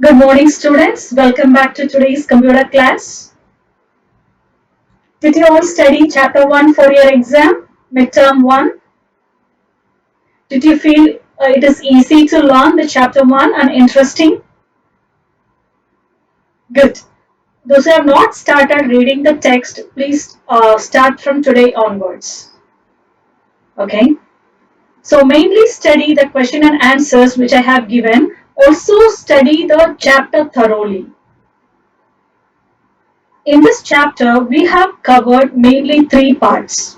Good morning, students. Welcome back to today's computer class. Did you all study chapter 1 for your exam, midterm 1? Did you feel it is easy to learn the chapter 1 and interesting? Good. Those who have not started reading the text, please start from today onwards. Okay. So mainly study the question and answers which I have given. Also study the chapter thoroughly. In this chapter, we have covered mainly three parts.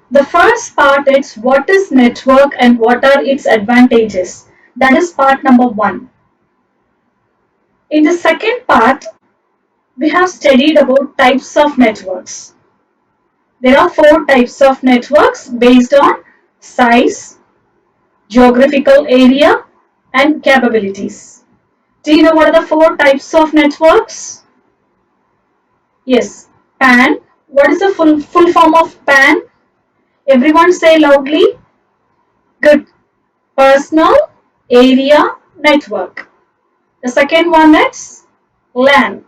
The first part is what is network and what are its advantages. That is part number 1. In the second part, we have studied about types of networks. There are 4 types of networks based on size, geographical area, and capabilities. Do you know what are the 4 types of networks? Yes, PAN. What is the full form of PAN? Everyone say loudly. Good. Personal Area Network. The second one is LAN.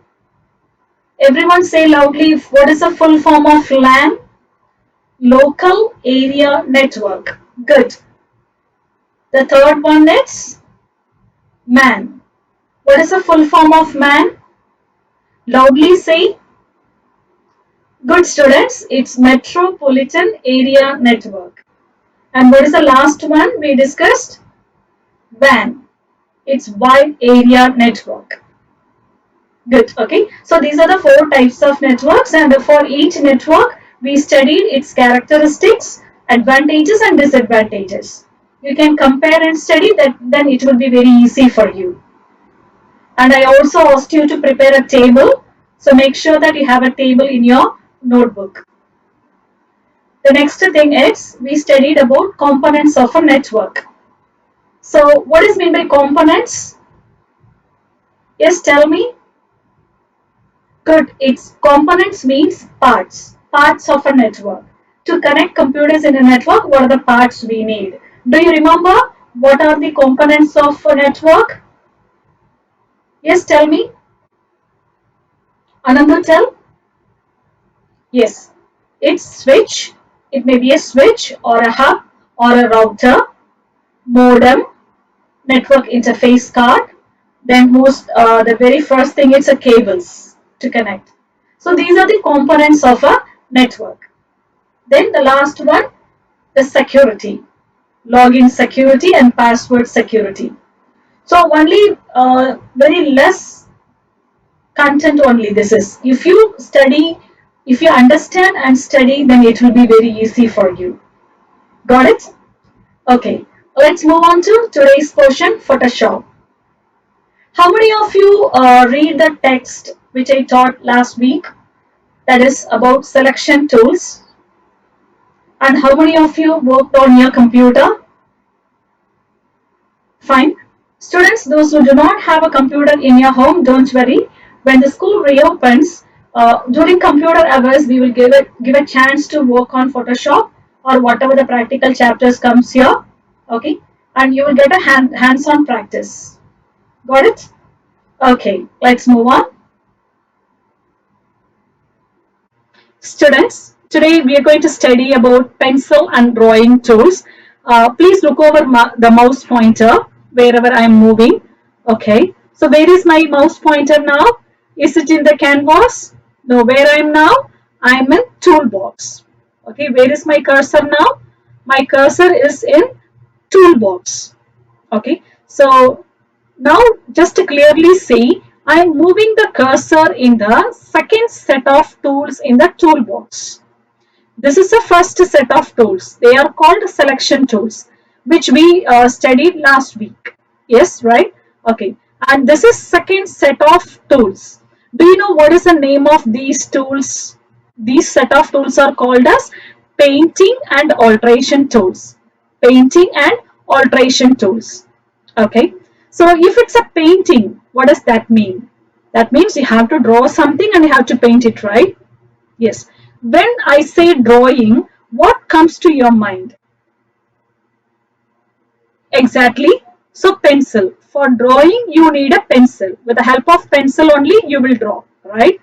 Everyone say loudly, what is the full form of LAN? Local Area Network. Good. The third one is MAN. What is the full form of MAN? Loudly say. Good, students, it's Metropolitan Area Network. And what is the last one we discussed? WAN. It's Wide Area Network. Good. Okay. So these are the 4 types of networks, and for each network we studied its characteristics, advantages and disadvantages. You can compare and study that, then it will be very easy for you. And I also asked you to prepare a table. So make sure that you have a table in your notebook. The next thing is we studied about components of a network. So what is meant by components? Yes, tell me. Good. Its components means parts of a network. To connect computers in a network, what are the parts we need? Do you remember what are the components of a network? Yes, tell me. Ananda, tell. Yes. It's switch. It may be a switch or a hub or a router, modem, network interface card. Then the very first thing it's a cables to connect. So these are the components of a network. Then the last one, the security, login security and password security. So only very less content only this is. If you study, if you understand and study, then it will be very easy for you. Got it? Okay. Let's move on to today's portion, Photoshop. How many of you read the text which I taught last week? That is about selection tools. And how many of you worked on your computer? Fine. Students, those who do not have a computer in your home, don't worry. When the school reopens, during computer hours, we will give a chance to work on Photoshop or whatever the practical chapters comes here. Okay. And you will get a hands-on practice. Got it? Okay. Let's move on. Students, today we are going to study about pencil and drawing tools. Please look over the mouse pointer wherever I am moving. Okay, so where is my mouse pointer now? Is it in the canvas? No, where I am now? I am in toolbox. Okay, where is my cursor now? My cursor is in toolbox. Okay, so now just to clearly see, I am moving the cursor in the second set of tools in the toolbox. This is the first set of tools. They are called selection tools, which we studied last week. Yes, right? Okay. And this is second set of tools. Do you know what is the name of these tools? These set of tools are called as painting and alteration tools. Painting and alteration tools. Okay. So if it's a painting, what does that mean? That means you have to draw something and you have to paint it, right? Yes. When I say drawing, what comes to your mind? Exactly. So pencil, for drawing you need a pencil. With the help of pencil only you will draw, right?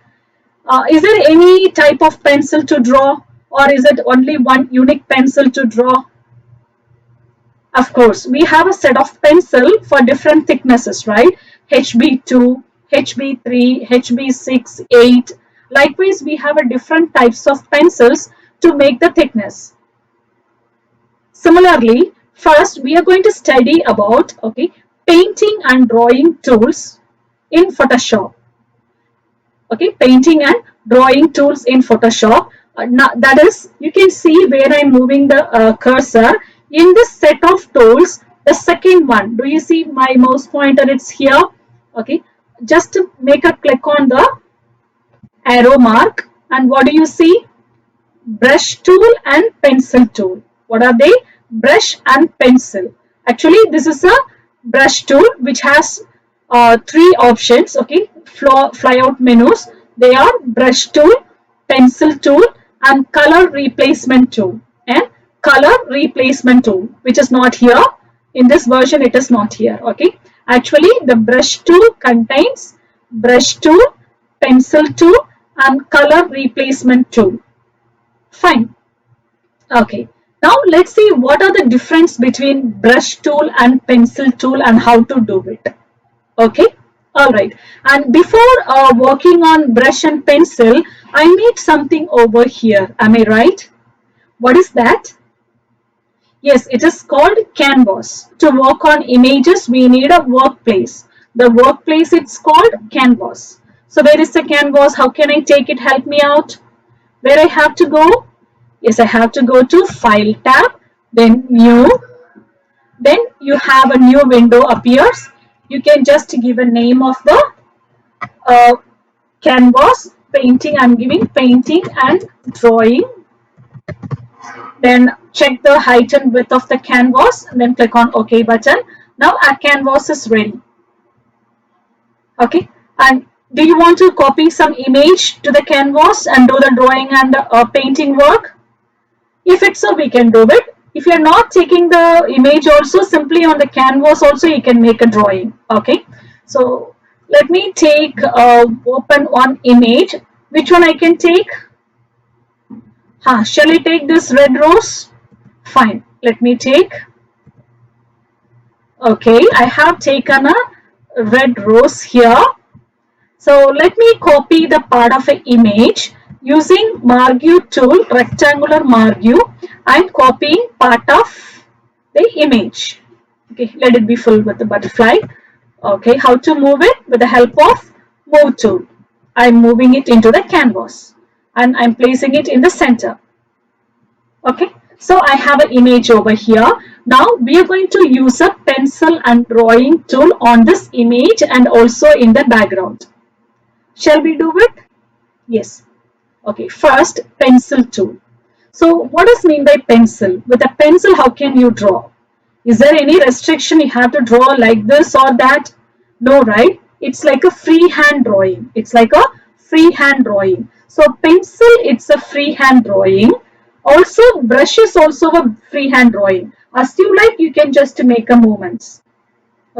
Is there any type of pencil to draw, or is it only one unique pencil to draw? Of course, we have a set of pencil for different thicknesses, right? HB2, HB3, HB6, 8. Likewise, we have a different types of pencils to make the thickness. Similarly, first we are going to study about painting and drawing tools in Photoshop. Painting and drawing tools in Photoshop. That is, you can see where I'm moving the cursor. In this set of tools, the second one, do you see my mouse pointer? It's here. Just to make a click on the arrow mark, and what do you see? Brush tool and pencil tool. What are they? Brush and pencil. Actually, this is a brush tool which has three options. Flyout menus. They are brush tool, pencil tool, and color replacement tool. And color replacement tool, which is not here in this version. It is not here. Actually, the brush tool contains brush tool, pencil tool, and color replacement tool. Fine. Now let's see what are the difference between brush tool and pencil tool and how to do it. Alright. And before working on brush and pencil, I need something over here. Am I right? What is that? Yes, it is called canvas. To work on images, we need a workplace. The workplace, it's called canvas. So where is the canvas? How can I take it? Help me out. Where I have to go? Yes, I have to go to File tab, then New. Then you have a new window appears. You can just give a name of the canvas. Painting, I'm giving painting and drawing. Then check the height and width of the canvas, and then click on OK button. Now our canvas is ready. And do you want to copy some image to the canvas and do the drawing and painting work? If it's so, we can do it. If you're not taking the image also, simply on the canvas also you can make a drawing. So let me take open one image. Which one I can take? Shall I take this red rose? Fine. Let me take. I have taken a red rose here. So let me copy the part of an image. Using Marquee tool, rectangular Marquee, I am copying part of the image. Let it be full with the butterfly. How to move it? With the help of Move tool. I am moving it into the canvas and I am placing it in the center. So I have an image over here. Now we are going to use a pencil and drawing tool on this image and also in the background. Shall we do it? Yes. First, pencil tool. So what does mean by pencil? With a pencil, how can you draw? Is there any restriction you have to draw like this or that? No, right? It's like a freehand drawing. It's like a freehand drawing. So pencil, it's a freehand drawing. Also, brush is also a freehand drawing. As you like, you can just make a movements.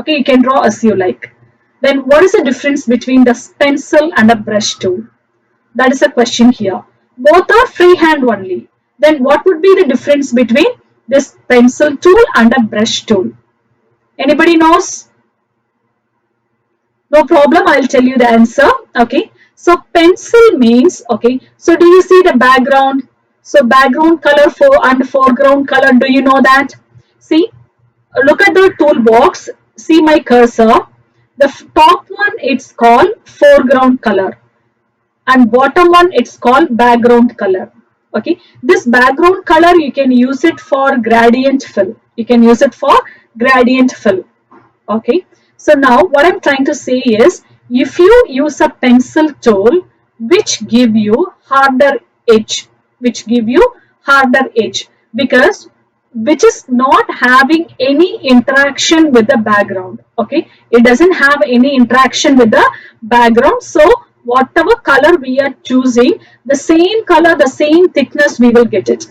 You can draw as you like. Then what is the difference between the pencil and a brush tool? That is a question here. Both are freehand only. Then what would be the difference between this pencil tool and a brush tool? Anybody knows? No problem, I'll tell you the answer. So pencil means, so do you see the background? So background color and foreground color, do you know that? See, look at the toolbox. See my cursor. The top one, it's called foreground color. And bottom one, it's called background color. This background color, you can use it for gradient fill. So now what I'm trying to say is, if you use a pencil tool which give you harder edge, because which is not having any interaction with the background. It doesn't have any interaction with the background. So whatever color we are choosing, the same color, the same thickness, we will get it.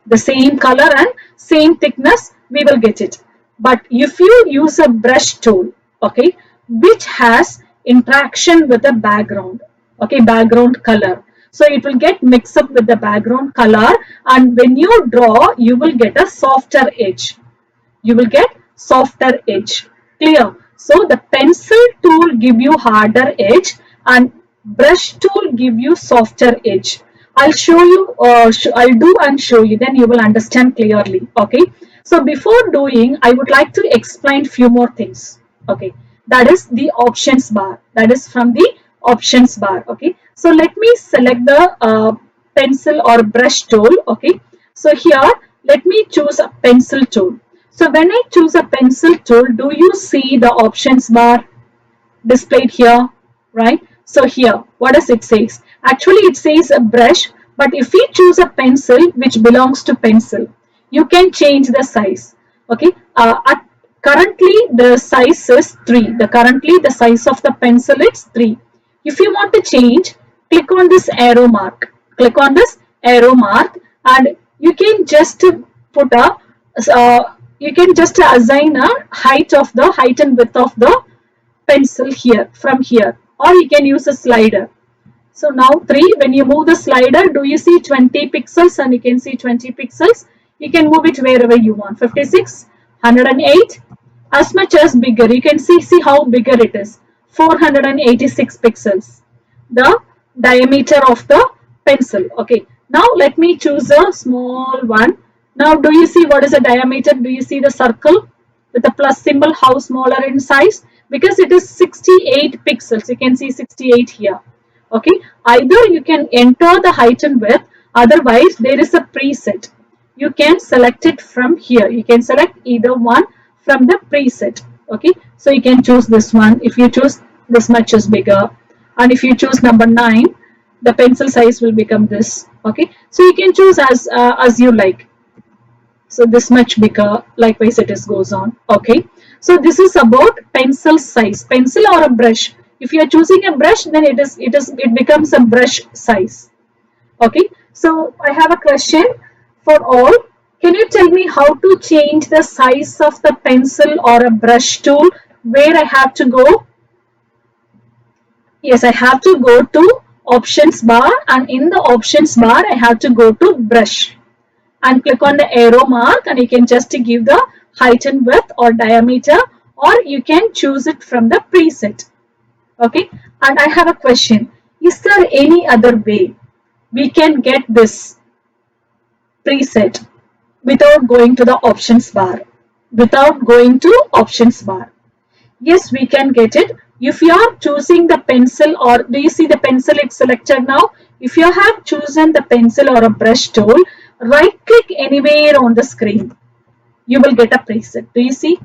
The same color and same thickness, we will get it. But if you use a brush tool, okay, which has interaction with the background, okay, background color, so it will get mixed up with the background color, and when you draw, you will get a softer edge. You will get softer edge. Clear? So the pencil tool give you harder edge and brush tool give you softer edge. I'll show you, I'll do and show you, then you will understand clearly. Okay. So before doing, I would like to explain few more things. Okay. That is the options bar. That is from the options bar. Okay. So let me select the pencil or brush tool. Okay. So here, let me choose a pencil tool. So when I choose a pencil tool, do you see the options bar displayed here, right? So here, what does it say? Actually, it says a brush, but if we choose a pencil which belongs to pencil, you can change the size. Okay. Currently, the size is 3. Currently, the size of the pencil is 3. If you want to change, click on this arrow mark. Click on this arrow mark, and you can just put a you can just assign a height and width of the pencil here from here, or you can use a slider. So now 3, when you move the slider, do you see 20 pixels? And you can see 20 pixels. You can move it wherever you want. 56, 108, as much as bigger. You can see how bigger it is. 486 pixels. The diameter of the pencil. Okay. Now let me choose a small one. Now do you see what is the diameter? Do you see the circle with the plus symbol? How smaller in size? Because it is 68 pixels. You can see 68 here. Okay, either you can enter the height and width, otherwise there is a preset. You can select it from here. You can select either one from the preset. Okay, so you can choose this one. If you choose, this much is bigger, and if you choose number 9, the pencil size will become this. Okay, so you can choose as you like. So this much bigger, likewise it is goes on. Okay, so this is about pencil size, pencil or a brush. If you are choosing a brush, then it becomes a brush size. Okay, so I have a question for all. Can you tell me how to change the size of the pencil or a brush tool? Where I have to go? Yes, I have to go to options bar, and in the options bar I have to go to brush and click on the arrow mark, and you can just give the height and width or diameter, or you can choose it from the preset. Okay, and I have a question. Is there any other way we can get this preset without going to the options bar? Without going to options bar? Yes, we can get it. If you are choosing the pencil, or do you see the pencil it's selected now? If you have chosen the pencil or a brush tool, right click anywhere on the screen. You will get a preset. Do you see?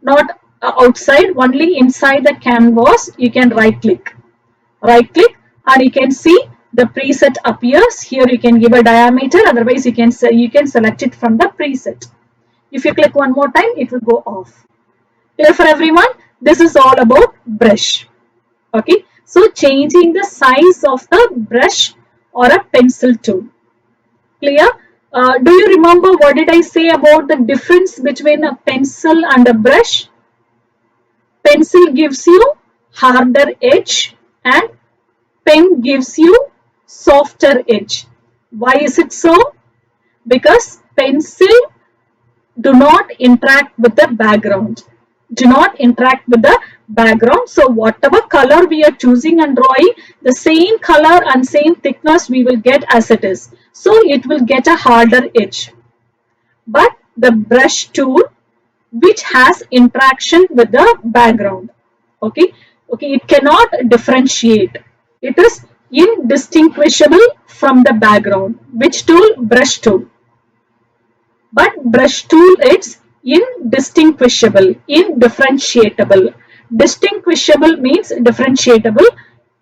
Not outside, only inside the canvas. You can right click, and you can see the preset appears here. You can give a diameter, otherwise you can select it from the preset. If you click one more time, it will go off. Clear for everyone? This is all about brush. Okay, so changing the size of the brush or a pencil tool. Clear? Do you remember what did I say about the difference between a pencil and a brush? Pencil gives you harder edge and pen gives you softer edge. Why is it so? Because pencil do not interact with the background. Do not interact with the background. So whatever color we are choosing and drawing, the same color and same thickness we will get as it is. So it will get a harder edge. But the brush tool, which has interaction with the background, okay, it cannot differentiate. It is indistinguishable from the background. Which tool? Brush tool. But brush tool, it's indistinguishable, indifferentiable. Distinguishable means differentiable.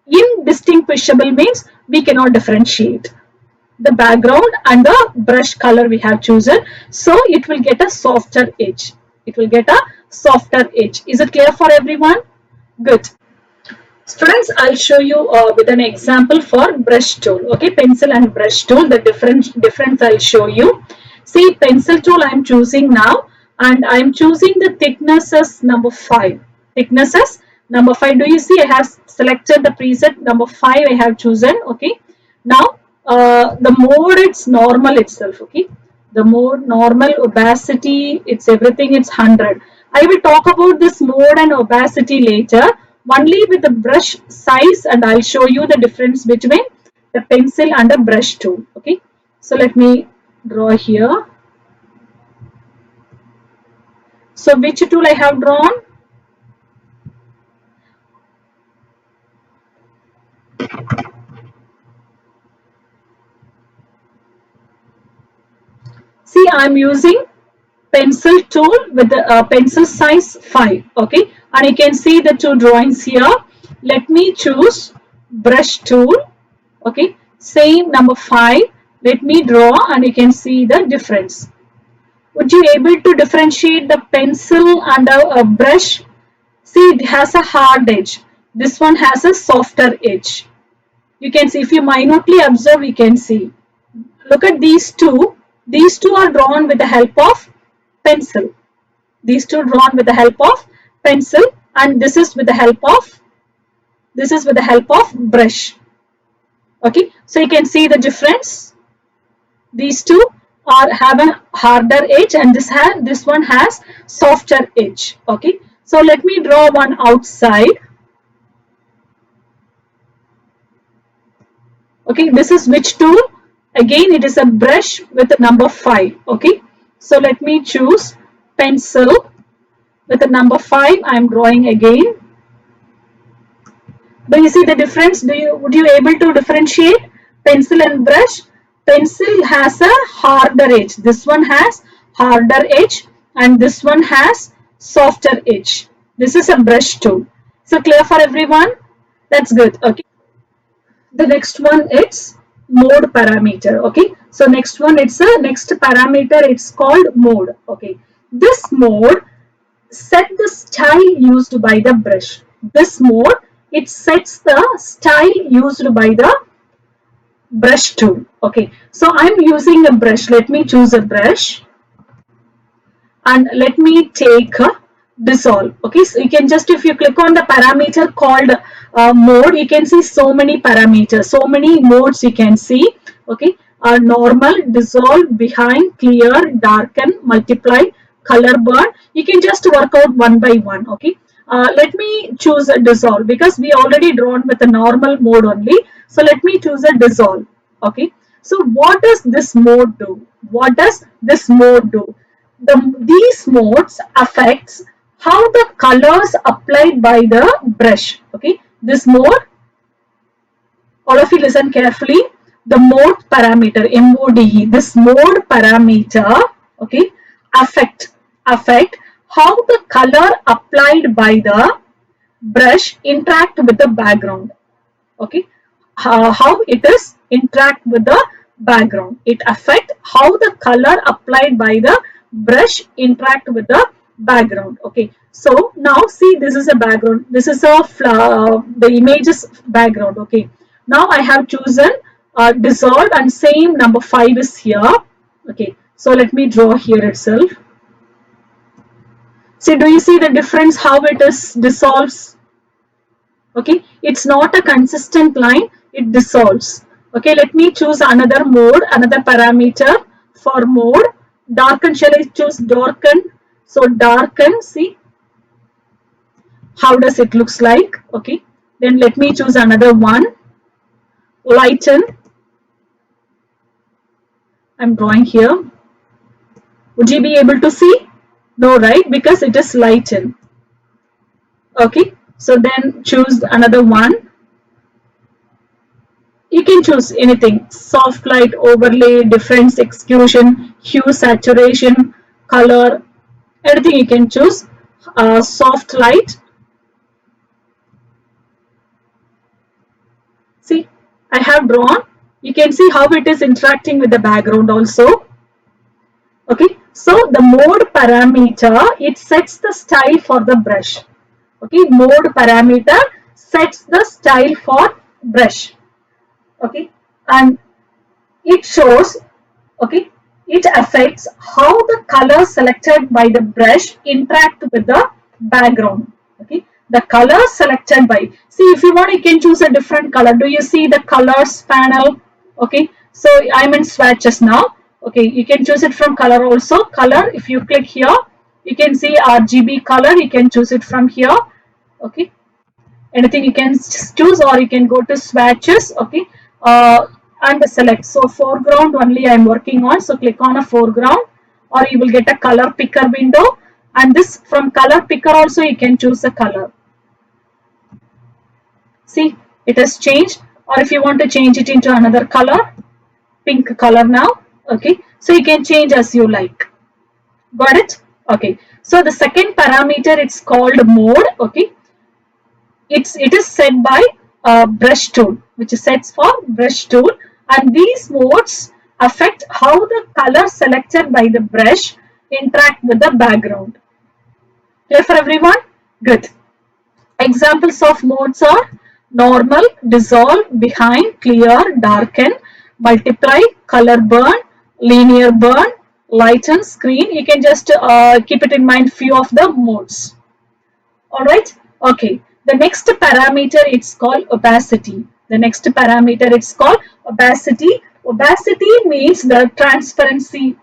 Indistinguishable means we cannot differentiate the background and the brush color we have chosen. So it will get a softer edge. It will get a softer edge. Is it clear for everyone? Good. Students, I'll show you with an example for brush tool. Okay, pencil and brush tool, the difference I'll show you. See, pencil tool I'm choosing now. and I'm choosing the thickness as number 5. Thickness as number 5. Do you see I have selected the preset number 5 I have chosen. Okay. Now the mode it's normal itself. Okay. The mode normal opacity it's everything it's 100. I will talk about this mode and opacity later only with the brush size, and I'll show you the difference between the pencil and the brush tool. Okay. So let me draw here. So which tool I have drawn? See, I'm using pencil tool with the pencil size 5. Okay, and you can see the two drawings here. Let me choose brush tool. Okay, same number 5. Let me draw, and you can see the difference. Would you able to differentiate the pencil and a brush? See, it has a hard edge. This one has a softer edge. You can see if you minutely observe, you can see. Look at these two. These two are drawn with the help of pencil. These two drawn with the help of pencil, and this is with the help of brush. Okay, so you can see the difference. These two have a harder edge, and this one has softer edge. Okay, so let me draw one outside. Okay, this is which tool? Again, it is a brush with the number 5. Okay, so let me choose pencil with the number 5. I am drawing again. Do you see the difference? Would you able to differentiate pencil and brush? Pencil has a harder edge. This one has harder edge, and this one has softer edge. This is a brush tool. So clear for everyone? That's good. Okay. The next one it's mode parameter. Okay, so next one it's a next parameter, it's called mode. Okay, this mode set the style used by the brush. This mode it sets the style used by the brush tool. Okay, so I'm using a brush. Let me choose a brush and let me take a dissolve. Okay, so you can just, if you click on the parameter called mode, you can see so many parameters, so many modes you can see. Okay, normal, dissolve, behind, clear, darken, multiply, color burn. You can just work out one by one. Okay, let me choose a dissolve because we already drawn with a normal mode only. So let me choose a dissolve. Okay, so what does this mode do? What does this mode do? These modes affects how the colors applied by the brush. Okay, this mode, all of you listen carefully. The mode parameter, MODE, this mode parameter, okay, affect how the color applied by the brush interact with the background. Okay, how it is interact with the background. It affect how the color applied by the brush interact with the background. Okay, so now see, this is a background. This is a the image's background. Okay, now I have chosen dissolve, and same number 5 is here. Okay, so let me draw here itself. See, do you see the difference how it is dissolves? Okay, it's not a consistent line, it dissolves. Okay, let me choose another mode, another parameter for mode. Darken, shall I choose darken? So darken, see how does it looks like. Okay, then let me choose another one. Lighten, I'm drawing here. Would you be able to see? No, right? Because it is lighten. Okay, so then choose another one. You can choose anything: soft light, overlay, difference, execution, hue, saturation, color, anything you can choose. Soft light. See, I have drawn. You can see how it is interacting with the background also. Okay, so the mode parameter, it sets the style for the brush. Okay, mode parameter sets the style for brush. Okay, and it shows, okay, It affects how the color selected by the brush interact with the background. Okay, the color selected by, see, if you want you can choose a different color. Do you see the colors panel? Okay, so I'm in swatches now. Okay, you can choose it from color also. Color, if you click here, you can see RGB color. You can choose it from here. Okay, anything you can choose, or you can go to swatches. Okay, and select. So foreground only I'm working on, so click on a foreground, or you will get a color picker window, and this from color picker also you can choose a color. See, it has changed. Or if you want to change it into another color, pink color now. Okay, so you can change as you like. Got it? Okay, so the second parameter, it's called mode. Okay, it is set by brush tool, which is sets for brush tool, and these modes affect how the color selected by the brush interact with the background. Clear for everyone? Good. Examples of modes are normal, dissolve, behind, clear, darken, multiply, color burn, linear burn, lighten, screen. You can just keep it in mind few of the modes. Alright, okay. The next parameter, it's called opacity. The next parameter, it's called opacity. Opacity means the transparency,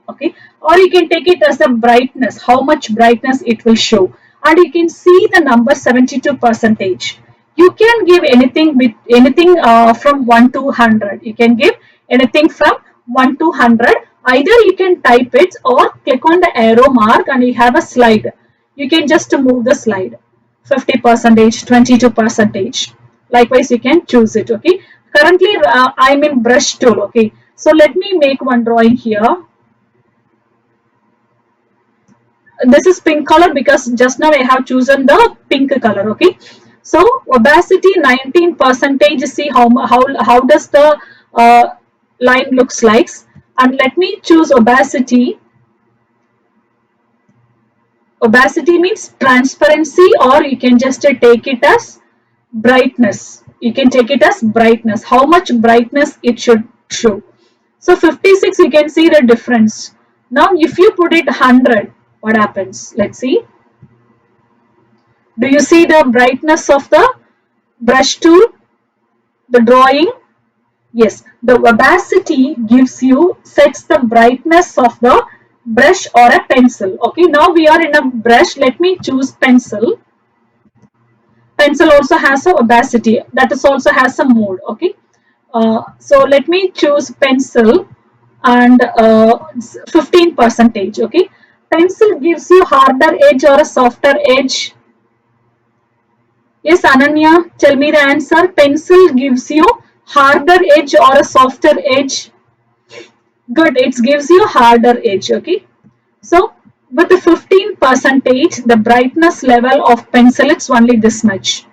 okay. Or you can take it as the brightness, how much brightness it will show. And you can see the number 72%. You can give anything with anything from 1 to 100. You can give anything from 1 to 100. Either you can type it or click on the arrow mark and you have a slide. You can just move the slide 50%, 22%. Likewise, you can choose it. Okay. Currently, I'm in brush tool. Okay. So let me make one drawing here. This is pink color because just now I have chosen the pink color. Okay. So opacity 19%. See how does the line looks like. And let me choose opacity. Opacity means transparency, or you can just take it as brightness. You can take it as brightness, how much brightness it should show. So 56, you can see the difference. Now if you put it 100, what happens? Let's see. Do you see the brightness of the brush tool, the drawing? Yes, the opacity gives you, sets the brightness of the brush or a pencil. Okay, now we are in a brush. Let me choose pencil. Pencil also has a opacity, that is also has a mode. Okay, so let me choose pencil and 15%. Okay, pencil gives you harder edge or a softer edge. Yes, Ananya, tell me the answer. Pencil gives you harder edge or a softer edge? Good, it gives you harder edge. Okay, so with the 15%, the brightness level of pencil, it's only this much.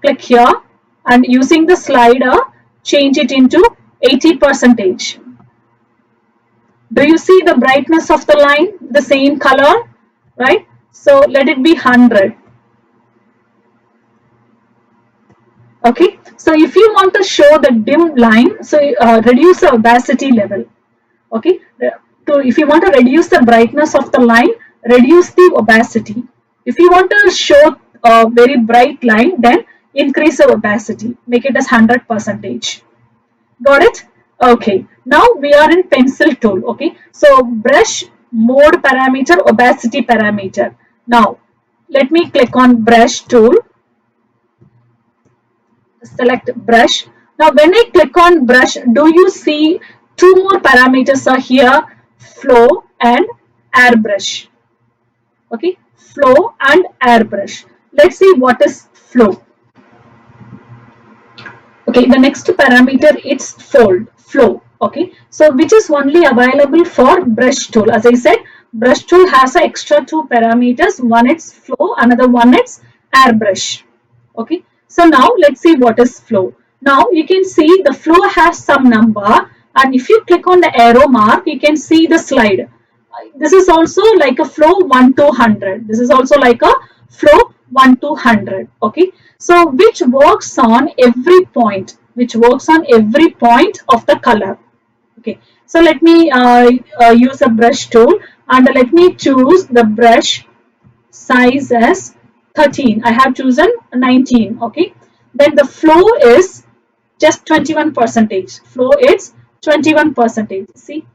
Click here and using the slider, change it into 80%. Do you see the brightness of the line, the same color, right? So let it be 100. Okay, so if you want to show the dim line, so reduce the opacity level. Okay, so if you want to reduce the brightness of the line, reduce the opacity. If you want to show a very bright line, then increase the opacity, make it as 100%. Got it? Okay, now we are in pencil tool. Okay, so brush, mode parameter, opacity parameter. Now let me click on brush tool, select brush. Now when I click on brush, do you see two more parameters are here, flow and airbrush. Okay, flow and airbrush. Let's see what is flow. Okay, the next parameter is flow. Okay, so which is only available for brush tool. As I said, brush tool has an extra two parameters. One is flow, another one is airbrush. Okay, so now let's see what is flow. Now you can see the flow has some number, and if you click on the arrow mark, you can see the slide. This is also like a flow 1 to 100. This is also like a flow 1 to 100. Okay, so which works on every point, of the color. Okay, So let me use a brush tool, and let me choose the brush size as 13. I have chosen 19. Okay. Then the flow is just 21 percentage. Flow is 21 percentage. See,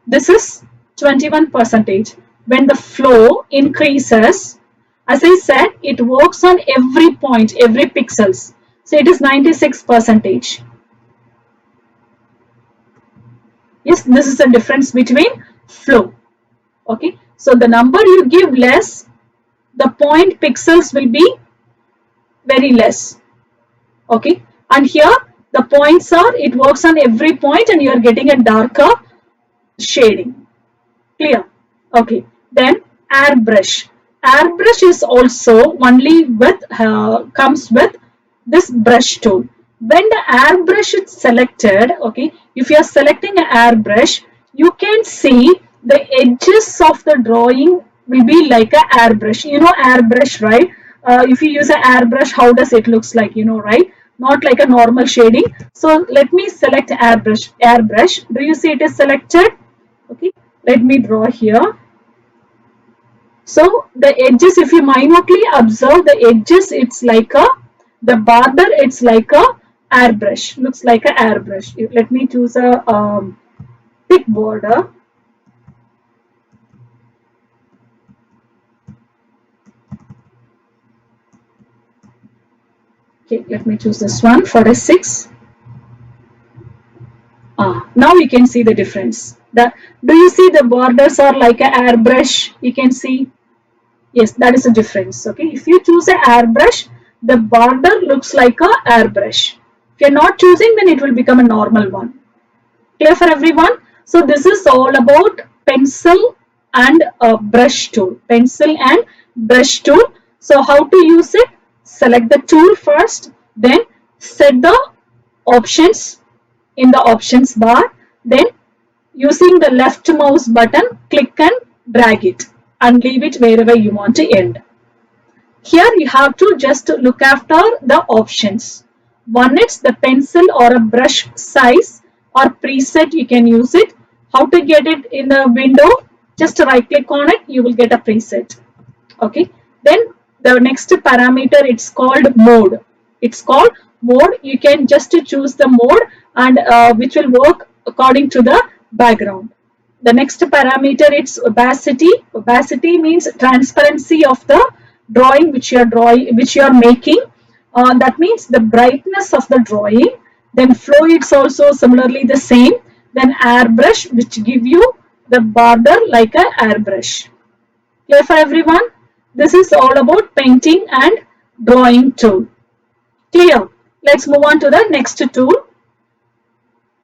this is 21 percentage. When the flow increases, as I said, it works on every point, every pixels. So it is 96 percentage. Yes, this is the difference between flow. Okay. So the number you give less, the point pixels will be very less. Okay. And here the points are, it works on every point and you are getting a darker shading. Clear? Okay. Then airbrush. Airbrush is also only with comes with this brush tool. When the airbrush is selected, okay, if you are selecting an airbrush, you can see the edges of the drawing will be like a airbrush. You know airbrush, right? If you use an airbrush, how does it looks like? You know, right? Not like a normal shading. So let me select airbrush. Airbrush. Do you see it is selected? Okay, let me draw here. So the edges, if you minutely observe the edges, it's like a, the border, it's like a airbrush, looks like a airbrush. Let me choose a thick border. Okay, let me choose this one, 46. Now you can see the difference. Do you see the borders are like a airbrush? You can see. Yes, that is a difference. Okay, if you choose a airbrush, the border looks like a airbrush. If you're not choosing, then it will become a normal one. Clear for everyone? So this is all about pencil and brush tool. Pencil and brush tool. So how to use it? Select the tool first, then set the options in the options bar. Then using the left mouse button, click and drag it and leave it wherever you want to end. Here you have to just look after the options. One is the pencil or a brush size or preset, you can use it. How to get it in the window? Just right click on it, you will get a preset. Okay. Then the next parameter, it's called mode. It's called mode. You can just choose the mode and which will work according to the background. The next parameter, it's opacity. Opacity means transparency of the drawing which you are making. That means the brightness of the drawing. Then flow, it's also similarly the same. Then airbrush, which give you the border like a airbrush. Clear for everyone? This is all about painting and drawing tool. Clear? Let's move on to the next tool.